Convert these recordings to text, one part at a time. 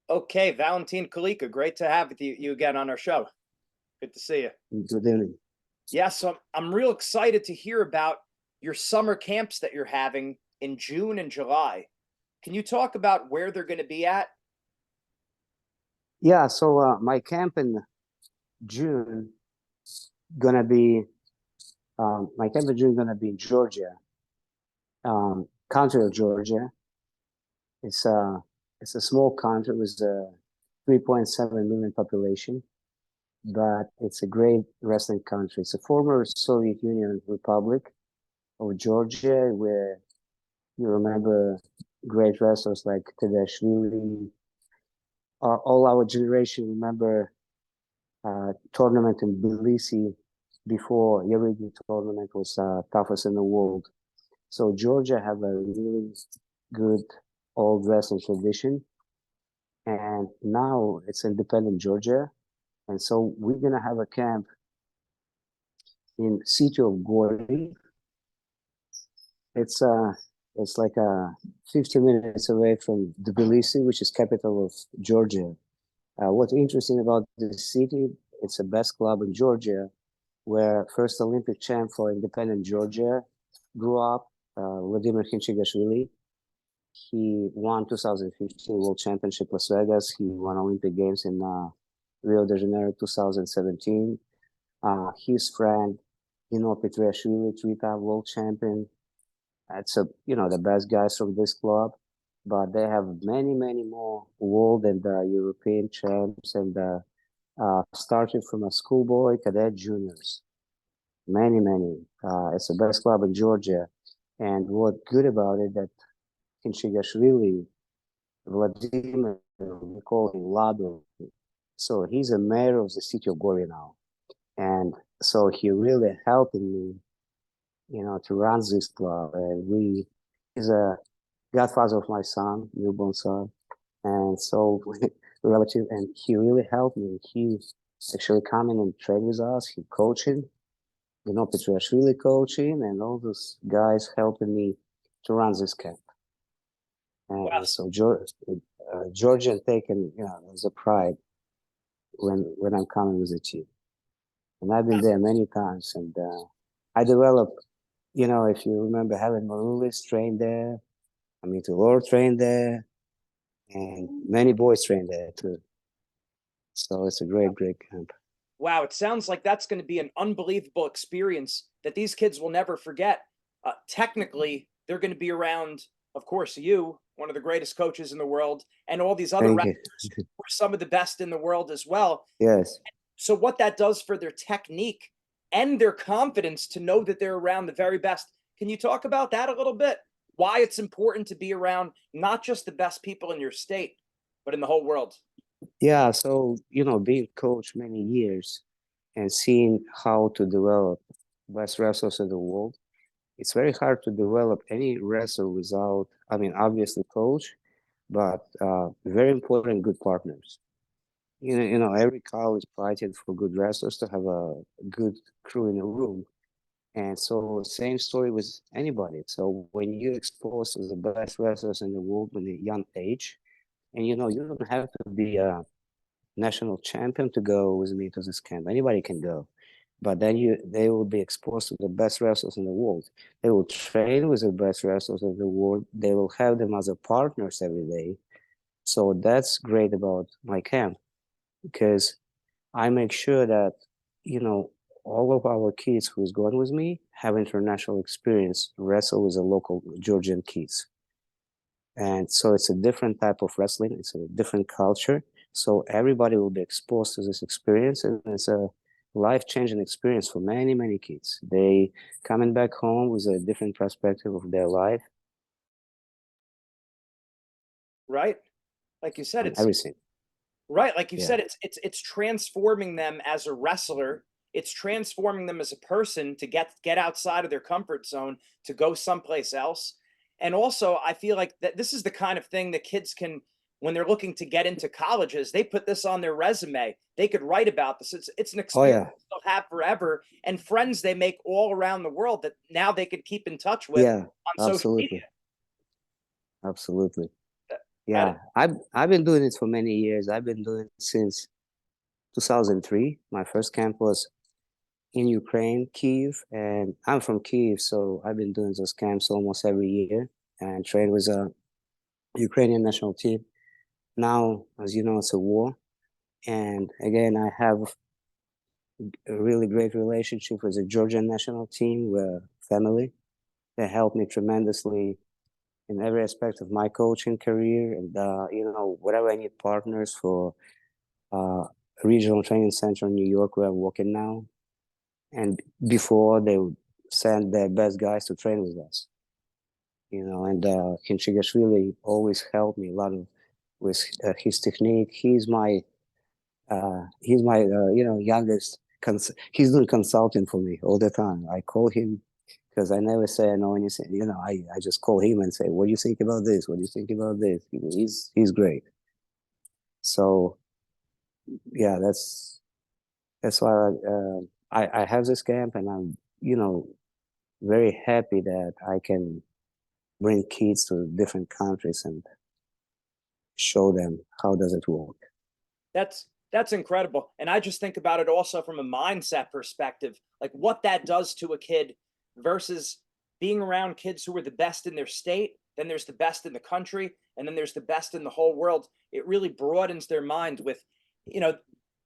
Okay, Valentin, Kalika, great to have you again on our show. Good to see you. Good evening. Yeah, so I'm real excited to hear about your summer camps that you're having in June and July. Can you talk about where they're going to be at? Yeah, so my camp in June gonna be my camp in June gonna be in Georgia, country of Georgia. It's a it's a small country with a 3.7 million population, but it's a great wrestling country. It's a former Soviet Union Republic of Georgia, where you remember great wrestlers like Tedashvili. All our generation remember tournament in Tbilisi before every tournament was toughest in the world. So Georgia have a really good old wrestling tradition, and now it's independent Georgia, and so we're gonna have a camp in city of Gori. It's uh it's like 50 minutes away from Tbilisi, which is capital of Georgia. What's interesting about this city, it's the best club in Georgia, where first Olympic champ for independent Georgia grew up, Vladimir Hinchigashvili. He won 2015 World Championship Las Vegas. He won Olympic Games in Rio de Janeiro 2017. His friend, Petriashvili, three-time world champion. That's the best guys from this club. But they have many, many more world and European champs, and starting from a schoolboy, cadet, juniors. Many, many. It's the best club in Georgia. And what good about it that Kinchigashvili, Vladimir, we call him Lado. So he's a mayor of the city of Gori now. And so he really helping me, to run this club. And he's a godfather of my son, newborn son. And so relative, and he really helped me. He actually coming and train with us. He coaching, Petriashvili coaching, and all those guys helping me to run this camp. Wow. And so Georgian taken, as a pride when I'm coming with the team. And I've been there many times, and I developed, if you remember, Helen Maroulis trained there. Amita Lord trained there, and many boys trained there too. So it's a great, great camp. Wow, it sounds like that's going to be an unbelievable experience that these kids will never forget. Technically, they're going to be around, of course, you, one of the greatest coaches in the world, and all these other Thank you. wrestlers who are some of the best in the world as well. Yes. So what that does for their technique and their confidence to know that they're around the very best. Can you talk about that a little bit? Why it's important to be around not just the best people in your state, but in the whole world. Yeah, so being coach many years and seeing how to develop best wrestlers in the world, it's very hard to develop any wrestler without, obviously coach, but very important good partners. Every college fighting for good wrestlers to have a good crew in a room. And so same story with anybody. So when you expose to the best wrestlers in the world in a young age, and you don't have to be a national champion to go with me to this camp. Anybody can go. But then they will be exposed to the best wrestlers in the world. They will train with the best wrestlers in the world. They will have them as a partners every day. So that's great about my camp, because I make sure that, all of our kids who's going with me have international experience, wrestle with the local Georgian kids. And so it's a different type of wrestling. It's a different culture. So everybody will be exposed to this experience, and it's a life-changing experience for many, many kids. They coming back home with a different perspective of their life. Right? Like you said, it's Everything. right. Like you Yeah. said, it's transforming them as a wrestler. It's transforming them as a person to get outside of their comfort zone to go someplace else. And also, I feel like that this is the kind of thing that kids can, when they're looking to get into colleges, they put this on their resume. They could write about this. It's an Oh experience yeah. they'll have forever, and friends they make all around the world that now they could keep in touch with Yeah. on social media. Absolutely. Absolutely. Yeah, I've been doing it for many years. I've been doing it since 2003. My first camp was in Ukraine, Kiev, and I'm from Kiev, so I've been doing those camps almost every year and trained with a Ukrainian national team. Now, as you know, it's a war, and again, I have a really great relationship with the Georgian national team. We're family. They helped me tremendously in every aspect of my coaching career, and whatever I need partners for uh, regional training center in New York where I'm working now. And before they would send their best guys to train with us, and Kinchigashvili always helped me a lot with his technique. He's my youngest. He's doing consulting for me all the time. I call him because I never say no anything. I just call him and say, "What do you think about this? What do you think about this?" He's great. So yeah, that's why I have this camp, and I'm very happy that I can bring kids to different countries and show them how does it work. That's incredible. And I just think about it also from a mindset perspective, like what that does to a kid versus being around kids who are the best in their state, then there's the best in the country, and then there's the best in the whole world. It really broadens their mind with, you know,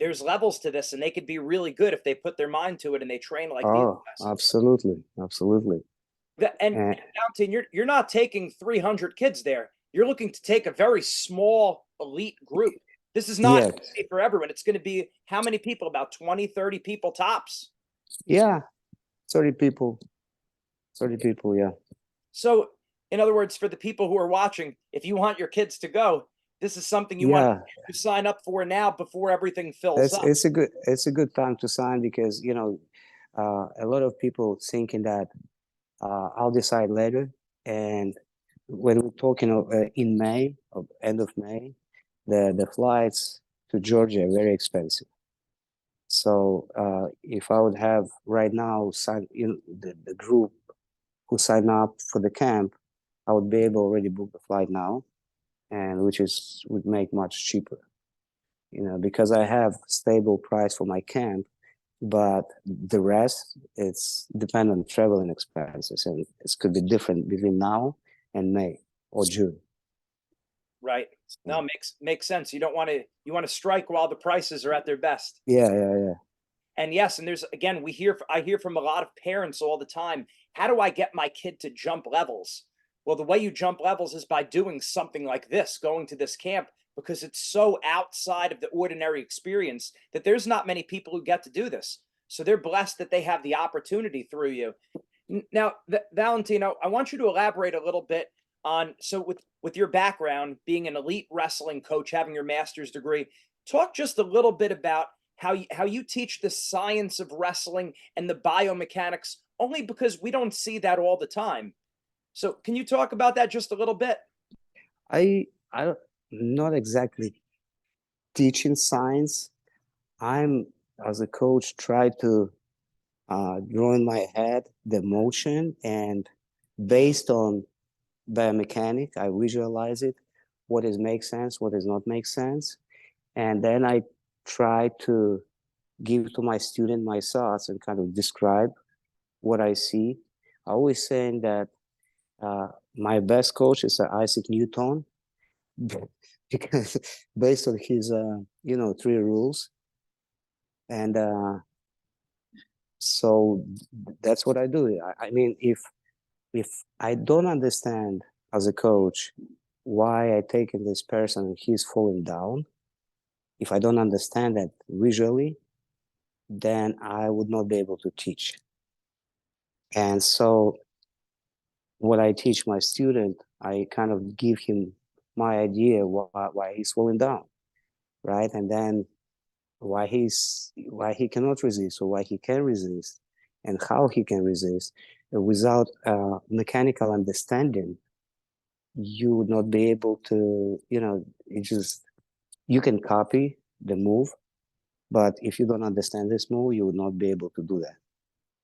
there's levels to this and they could be really good if they put their mind to it and they train like these Oh, guys. absolutely, absolutely. And And Valentin, you're not taking 300 kids there. You're looking to take a very small elite group. This is not yes, going to be for everyone. It's going to be how many people? About 20, 30 people tops. yeah, 30 people, 30 people, yeah. So, in other words, for the people who are watching, if you want your kids to go, this is something you want Yeah, to sign up for now before everything fills it's up. it's a good time to sign because a lot of people thinking that I'll decide later. And when we're talking of, in May, of end of May, the flights to Georgia are very expensive. So if I would have right now sign the group who sign up for the camp, I would be able already book the flight now, and which is would make much cheaper. Because I have stable price for my camp, but the rest it's depend on traveling expenses, and it could be different between now and May or June. Right. No, So, makes sense. You want to strike while the prices are at their best. yeah, yeah, yeah. And yes, and there's again, I hear from a lot of parents all the time, how do I get my kid to jump levels? Well, the way you jump levels is by doing something like this, going to this camp, because it's so outside of the ordinary experience that there's not many people who get to do this. So they're blessed that they have the opportunity through you. Now, Valentino, I want you to elaborate a little bit on so with your background being an elite wrestling coach, having your master's degree, talk just a little bit about how you teach the science of wrestling and the biomechanics only because we don't see that all the time. So, can you talk about that just a little bit? I not exactly teaching science. I'm as a coach try to draw in my head the motion, and based on biomechanic, I visualize it, what is make sense, what does not make sense, and then I try to give to my student my thoughts and kind of describe what I see. I always saying that uh, my best coach is Isaac Newton because based on his three rules, and so that's what I do. I mean, if I don't understand as a coach why I taken this person and he's falling down, if I don't understand that visually, then I would not be able to teach. And so what I teach my student, I kind of give him my idea why he's falling down, right? And then why he cannot resist or why he can resist and how he can resist. Without mechanical understanding, you would not be able to, you can copy the move, but if you don't understand this move, you would not be able to do that.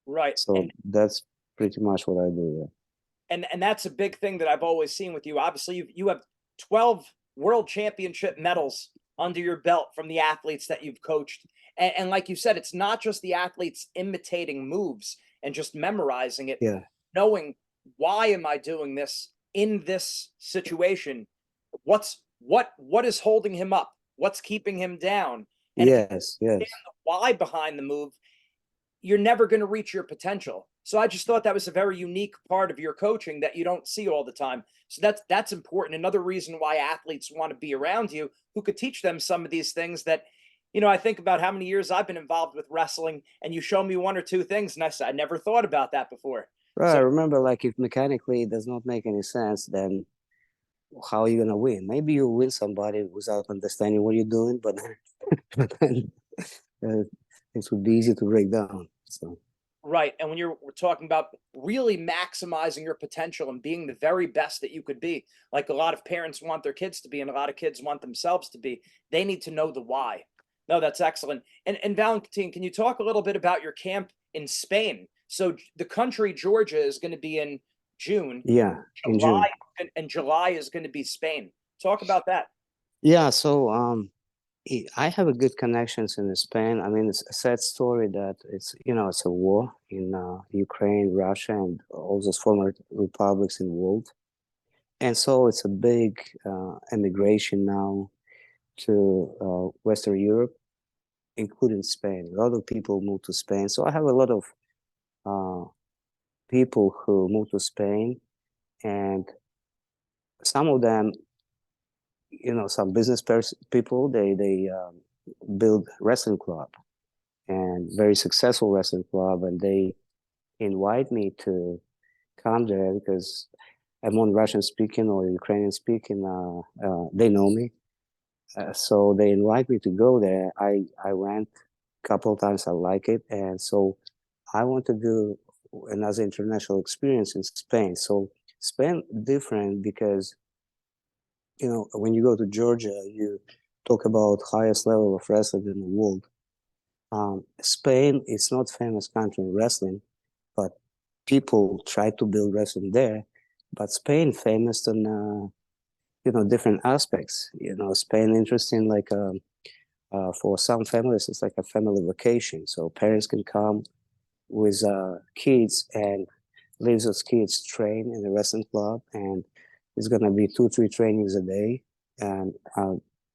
Right. So that's pretty much what I do. And that's a big thing that I've always seen with you. Obviously, you have 12 world championship medals under your belt from the athletes that you've coached. And like you said, it's not just the athletes imitating moves and just memorizing it, Yeah. knowing why am I doing this in this situation? What is holding him up? What's keeping him down? And if you Yes. understand Yes. the why behind the move, you're never going to reach your potential. So I just thought that was a very unique part of your coaching that you don't see all the time. So that's important. Another reason why athletes want to be around you who could teach them some of these things that, I think about how many years I've been involved with wrestling, and you show me one or two things and I said I never thought about that before. Right. So Remember, like if mechanically it does not make any sense, then how are you gonna win? Maybe you win somebody without understanding what you're doing, but but then uh, it would be easy to break down. So right. And when we're talking about really maximizing your potential and being the very best that you could be, like a lot of parents want their kids to be, and a lot of kids want themselves to be, they need to know the why. No, that's excellent. And Valentin, can you talk a little bit about your camp in Spain? So the country Georgia is going to be in June, yeah, in July, June. and July is going to be Spain. Talk about that. Yeah. So I have a good connections in Spain. I mean, it's a sad story that it's a war in Ukraine, Russia, and all those former republics involved. And so it's a big emigration now to Western Europe, including Spain. A lot of people move to Spain. So I have a lot of uh, people who move to Spain, and some of them, some people, they build wrestling club and very successful wrestling club, and they invite me to come there because I'm on Russian speaking or Ukrainian speaking. They know me, so they invite me to go there. I went a couple of times. I like it, and so I want to do another international experience in Spain. So Spain different because when you go to Georgia, you talk about highest level of wrestling in the world. Spain is not famous country in wrestling, but people try to build wrestling there. But Spain famous on different aspects. Spain interesting like for some families it's like a family vacation. So parents can come with kids and leave those kids train in a wrestling club, and it's gonna be 2-3 trainings a day. And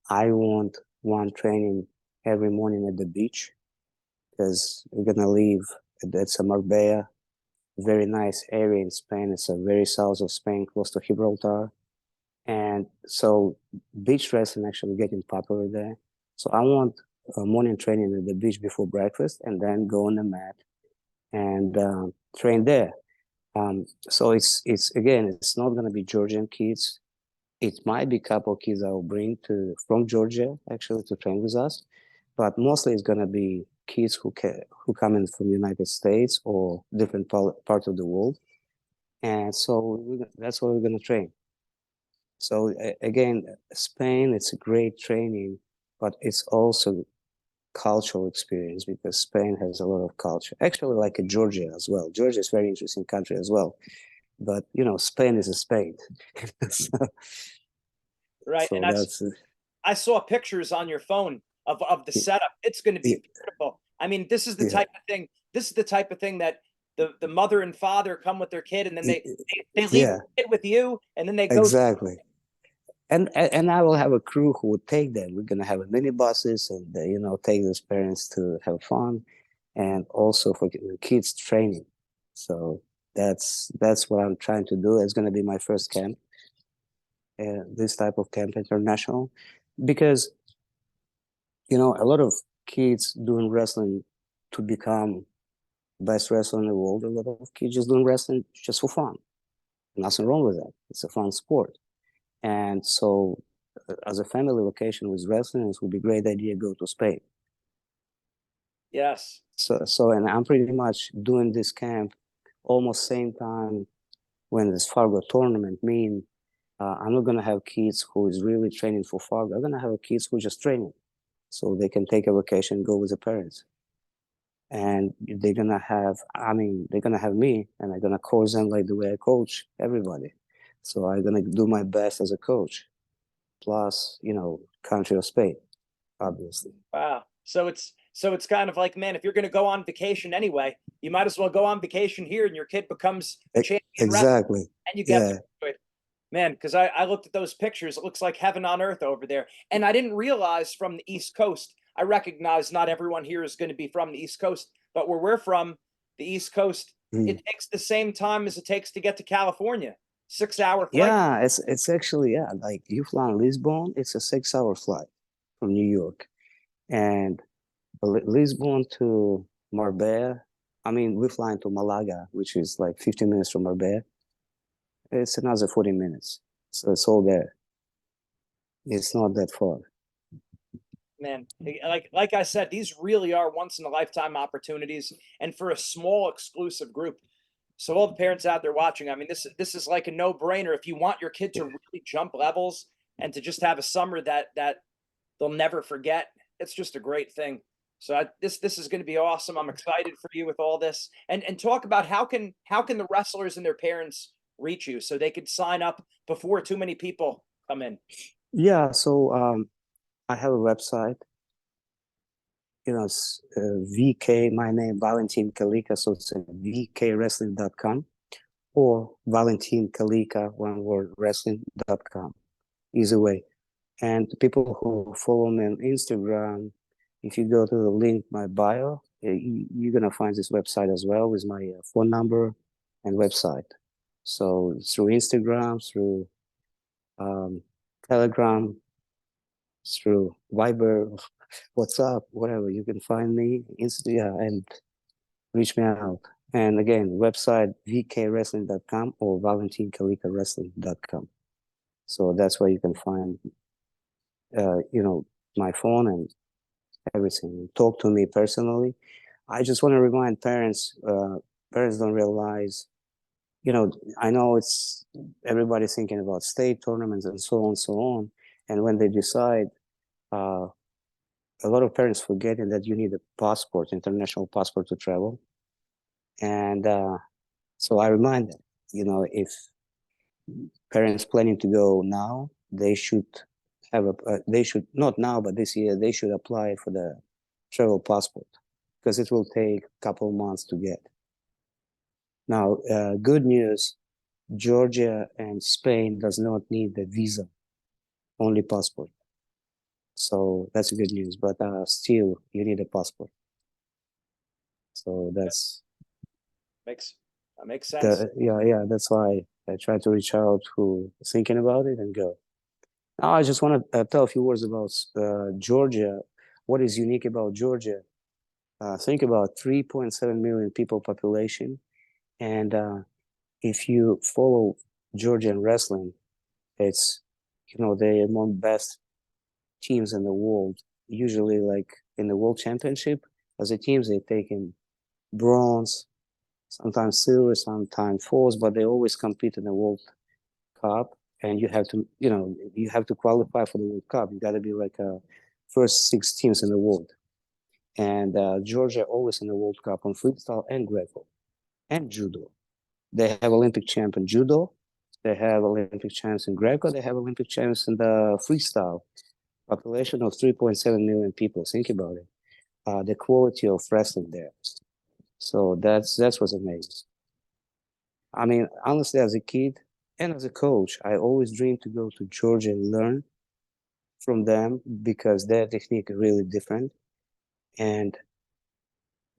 I want one training every morning at the beach because we're gonna leave at Marbella, very nice area in Spain. It's a very south of Spain, close to Gibraltar. And so beach wrestling actually getting popular there. So I want morning training at the beach before breakfast and then go on the mat and train there. So it's again, it's not going to be Georgian kids. It might be a couple of kids I will bring from Georgia actually to train with us, but mostly it's going to be kids who come in from the United States or different part of the world. And so that's what we're going to train. So again, Spain, it's a great training, but it's also cultural experience because Spain has a lot of culture. Actually, like Georgia as well. Georgia is a very interesting country as well. But Spain is a Spain. so, Right. so And that's I saw pictures on your phone of the yeah, setup. It's going to yeah, be beautiful. I mean, this is the yeah, type of thing. This is the type of thing that the mother and father come with their kid, and then they leave yeah, the kid with you, and then they go. exactly. And I will have a crew who would take them. We're gonna have a minibuses and take those parents to have fun, and also for kids training. So that's what I'm trying to do. It's gonna be my first camp, this type of camp international, because a lot of kids doing wrestling to become best wrestler in the world. A lot of kids just doing wrestling just for fun. Nothing wrong with that. It's a fun sport. And so, as a family vacation with wrestling, it would be a great idea to go to Spain. Yes. And I'm pretty much doing this camp almost same time when this Fargo tournament. Mean I'm not gonna have kids who is really training for Fargo. I'm gonna have kids who just training, so they can take a vacation, and go with the parents, and they're gonna have me, and I'm gonna coach them like the way I coach everybody. So I'm gonna do my best as a coach. plus, country of Spain, obviously. Wow. So it's kind of like, man, if you're going to go on vacation anyway, you might as well go on vacation here, and your kid becomes a champion wrestler, Exactly. and you get to Yeah. enjoy it. Man, because I looked at those pictures, it looks like heaven on earth over there. And I didn't realize from the East Coast. I recognize not everyone here is going to be from the East Coast, but where we're from, the East Coast, Mm. it takes the same time as it takes to get to California. 6 hour flight. Yeah, it's actually, yeah, like you fly in Lisbon, it's a 6 hour flight from New York. And Lisbon to Marbella, I mean, we fly into Malaga, which is like 15 minutes from Marbella. It's another 40 minutes. So it's all there. It's not that far. Man, like I said, these really are once in a lifetime opportunities, and for a small exclusive group. So all the parents out there watching, I mean, this is like a no brainer. If you want your kid to really jump levels and to just have a summer that they'll never forget, it's just a great thing. So this is going to be awesome. I'm excited for you with all this, and talk about how can the wrestlers and their parents reach you so they could sign up before too many people come in. Yeah, so I have a website, it's VK, my name, Valentin Kalika, so it's vkwrestling.com or Valentin Kalika, one word, wrestling.com. Either way. And the people who follow me on Instagram, if you go to the link, my bio, you're going to find this website as well with my phone number and website. So through Instagram, through um, Telegram, through Viber, WhatsApp, whatever, you can find me, yeah, and reach me out. And again, website vkwrestling.com or valentinkalikawrestling.com. So that's where you can find, my phone and everything. Talk to me personally. I just want to remind parents. Parents don't realize. I know it's everybody's thinking about state tournaments and so on and so on. And when they decide, uh, a lot of parents forgetting that you need a passport, international passport to travel. And so I remind them, if parents planning to go now, they should they should not now, but this year they should apply for the travel passport because it will take a couple of months to get. Now, good news, Georgia and Spain does not need the visa, only passport. So that's good news, but still you need a passport. So Makes makes sense. yeah, that's why I try to reach out who thinking about it and go. Now, I just want to tell a few words about Georgia. What is unique about Georgia? Think about 3.7 million people population, and if you follow Georgian wrestling, it's they're among best teams in the world. Usually, like in the World Championship, as a team, they take in bronze, sometimes silver, sometimes falls, but they always compete in the World Cup. And you have to qualify for the World Cup. You got to be like first 6 teams in the world. And Georgia always in the World Cup on freestyle and Greco and judo. They have Olympic champ in judo. They have Olympic champs in Greco. They have Olympic champs in the freestyle. Population of 3.7 million people. Think about it. The quality of wrestling there. So that's what's amazing. I mean, honestly, as a kid and as a coach, I always dreamed to go to Georgia and learn from them because their technique is really different. And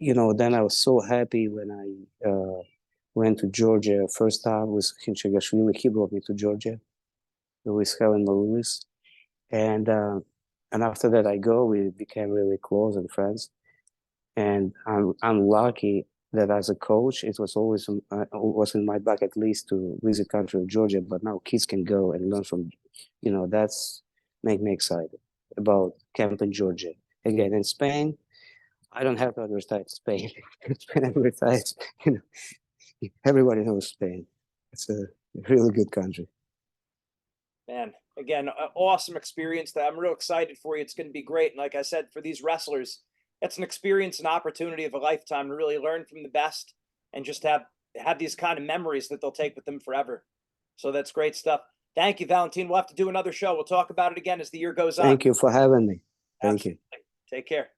then I was so happy when I went to Georgia first time with Hinchagashvili. He brought me to Georgia with Helen Lewis, and after that we became really close and friends. And I'm lucky that as a coach, it was always was in my bucket list to visit country of Georgia. But now kids can go and learn from, that's make me excited about camp in Georgia. Again, in Spain, I don't have to advertise Spain. Spain advertise, everybody knows Spain. It's a really good country. Man, again, awesome experience that I'm real excited for you. It's going to be great. And like I said, for these wrestlers, it's an experience and opportunity of a lifetime to really learn from the best and just have these kind of memories that they'll take with them forever. So that's great stuff. Thank you, Valentin. We'll have to do another show. We'll talk about it again as the year goes on. Thank you for having me. Thank you. Absolutely. Take care.